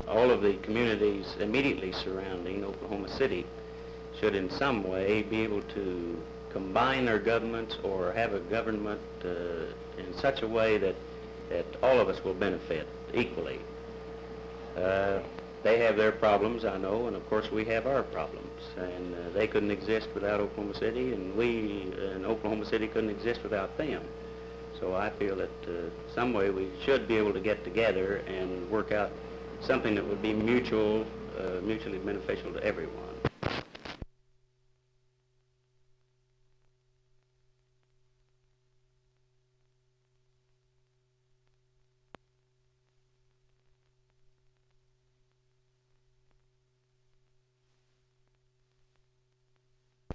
All of the communities immediately surrounding Oklahoma City should in some way be able to combine their governments or have a government in such a way that all of us will benefit equally. They have their problems, I know, and of course we have our problems. And they couldn't exist without Oklahoma City, and we in Oklahoma City couldn't exist without them. So I feel that some way we should be able to get together and work out something that would be mutually beneficial to everyone.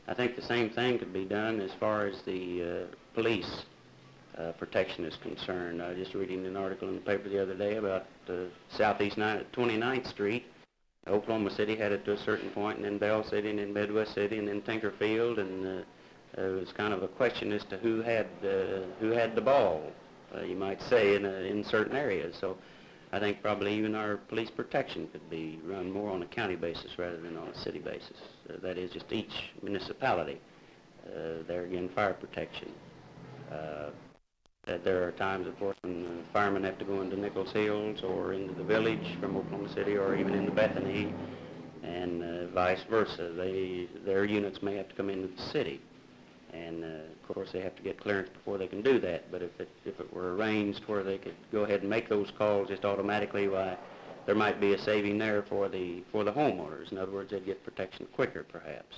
I think the same thing could be done as far as the police protection is concerned. I was just reading an article in the paper the other day about Southeast 29th Street. Oklahoma City had it to a certain point, and then Bell City, and then Midwest City, and then Tinkerfield, and it was kind of a question as to who had the ball, you might say, in certain areas. So I think probably even our police protection could be run more on a county basis rather than on a city basis. That is, just each municipality. There again, fire protection. That there are times, of course, when firemen have to go into Nichols Hills or into the village from Oklahoma City or even into Bethany, and vice versa. Their units may have to come into the city, and of course they have to get clearance before they can do that. But if it were arranged where they could go ahead and make those calls just automatically, why, there might be a saving there for the homeowners. In other words, they'd get protection quicker, perhaps.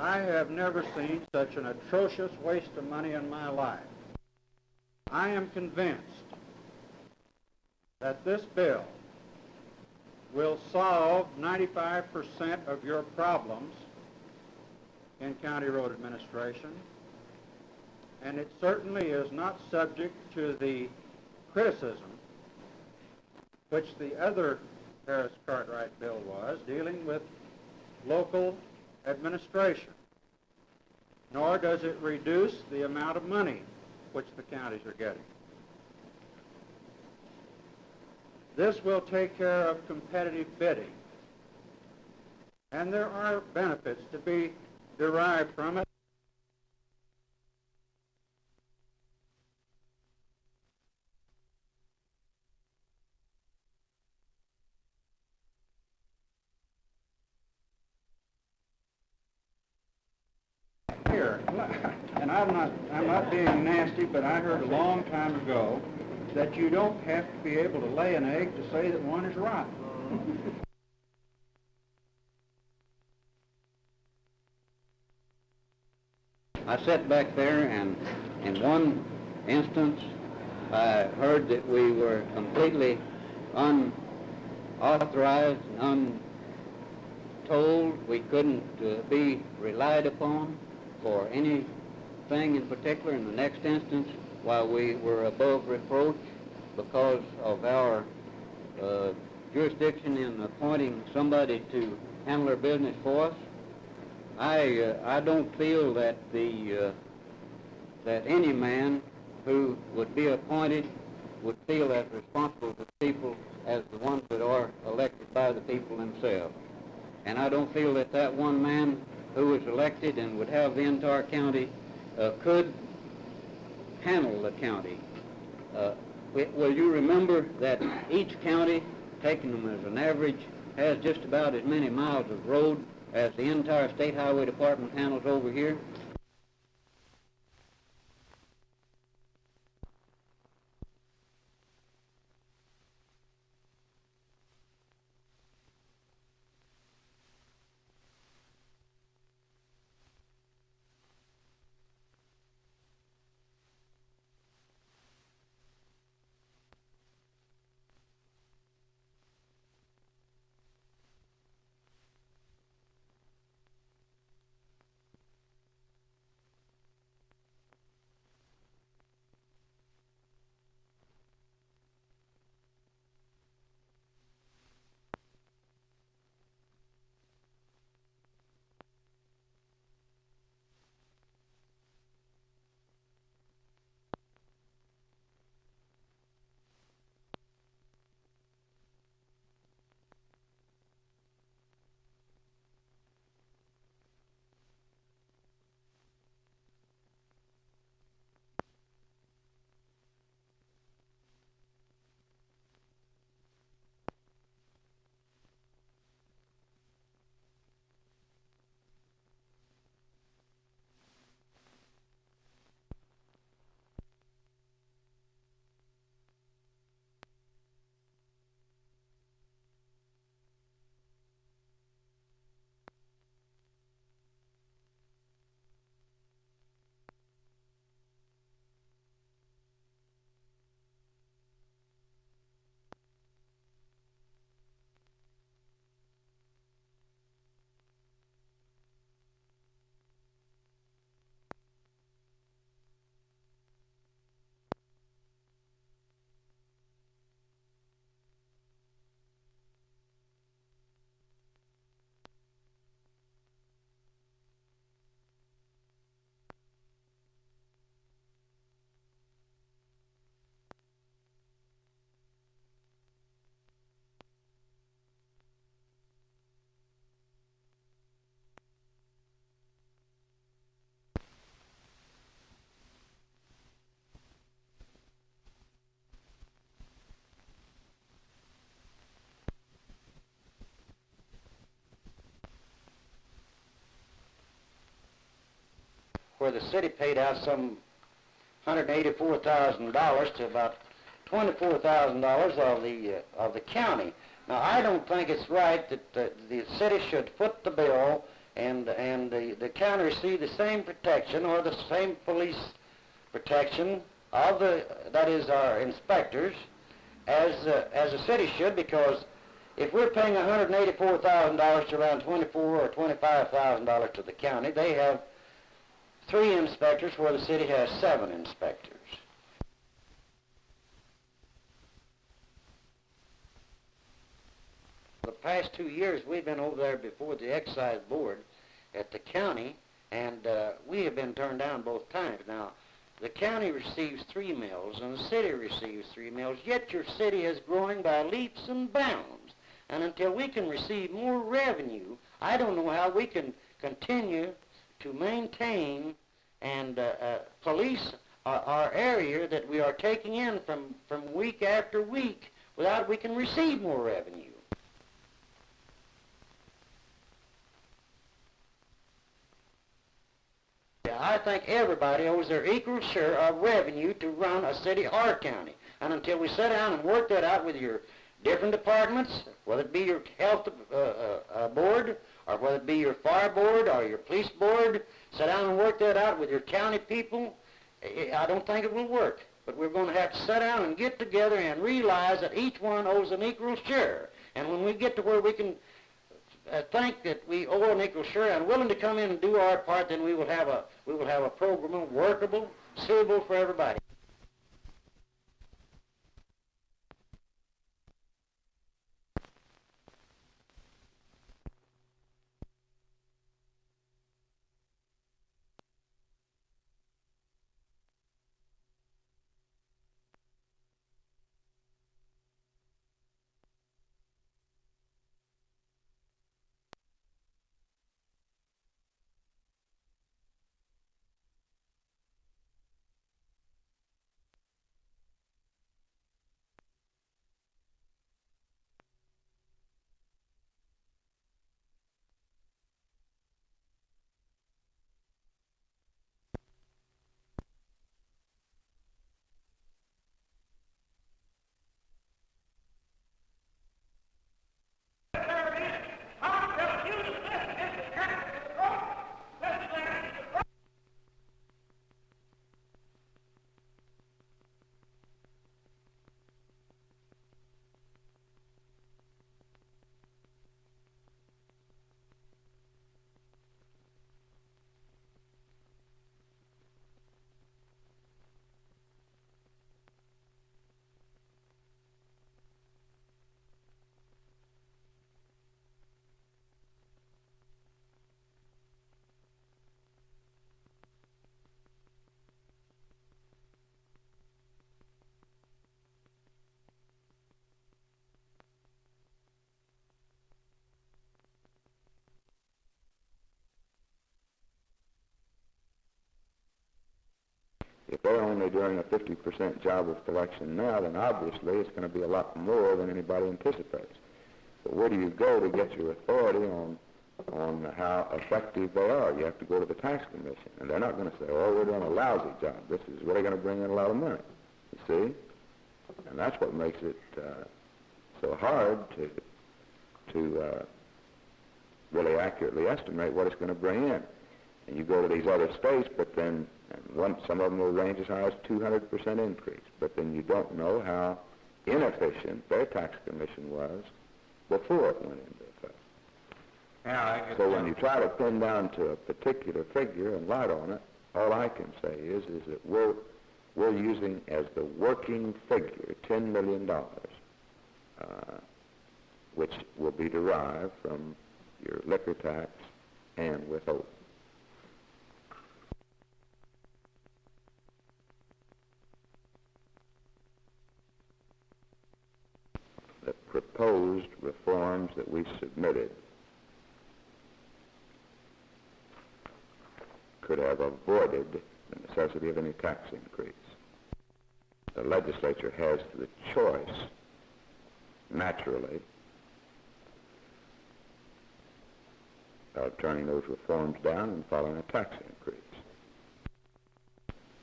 I have never seen such an atrocious waste of money in my life. I am convinced that this bill will solve 95% of your problems in county road administration, and it certainly is not subject to the criticism which the other Harris-Cartwright bill was, dealing with local administration, nor does it reduce the amount of money which the counties are getting. This will take care of competitive bidding, and there are benefits to be derived from it. Here, and I'm not being nasty, but I heard a long time ago that you don't have to be able to lay an egg to say that one is rotten. I sat back there, and in one instance, I heard that we were completely unauthorized, untold. We couldn't be relied upon for anything in particular. In the next instance, while we were above reproach because of our jurisdiction in appointing somebody to handle our business for us, I don't feel that that any man who would be appointed would feel as responsible to people as the ones that are elected by the people themselves. And I don't feel that that one man who was elected and would have the entire county could handle the county. Well, you remember that each county, taking them as an average, has just about as many miles of road as the entire State Highway Department handles over here. where the city paid out some $184,000 to about $24,000 of the county. Now, I don't think it's right that the city should foot the bill and the county receive the same protection or the same police protection of that is our inspectors, as the city should, because if we're paying $184,000 to around $24,000 or $25,000 to the county, they have 3 inspectors where the city has 7 inspectors. The past 2 years we've been over there before the excise board at the county, and we have been turned down both times. Now, the county receives 3 mills and the city receives 3 mills, yet your city is growing by leaps and bounds. And until we can receive more revenue, I don't know how we can continue to maintain and police our area that we are taking in from week after week without we can receive more revenue. I think everybody owes their equal share of revenue to run a city or county. And until we sit down and work that out with your different departments, whether it be your health board, or whether it be your fire board or your police board, sit down and work that out with your county people, I don't think it will work. But we're going to have to sit down and get together and realize that each one owes an equal share. And when we get to where we can think that we owe an equal share and willing to come in and do our part, then we will have a program workable, suitable for everybody. If they're only doing a 50% job of collection now, then obviously it's going to be a lot more than anybody anticipates. But where do you go to get your authority on how effective they are? You have to go to the tax commission, and they're not going to say, oh, we're doing a lousy job. This is really going to bring in a lot of money, you see? And that's what makes it so hard to really accurately estimate what it's going to bring in. And you go to these other states, but then some of them will range as high as 200% increase. But then you don't know how inefficient their tax commission was before it went into effect. Yeah, So when you try to pin down to a particular figure and light on it, all I can say is that we're using as the working figure $10 million, which will be derived from your liquor tax and withholding. The proposed reforms that we submitted could have avoided the necessity of any tax increase. The legislature has the choice, naturally, of turning those reforms down and following a tax increase.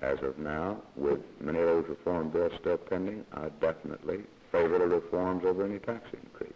as of now, with many of those reform bills still pending, I definitely favor the reforms over any tax increase.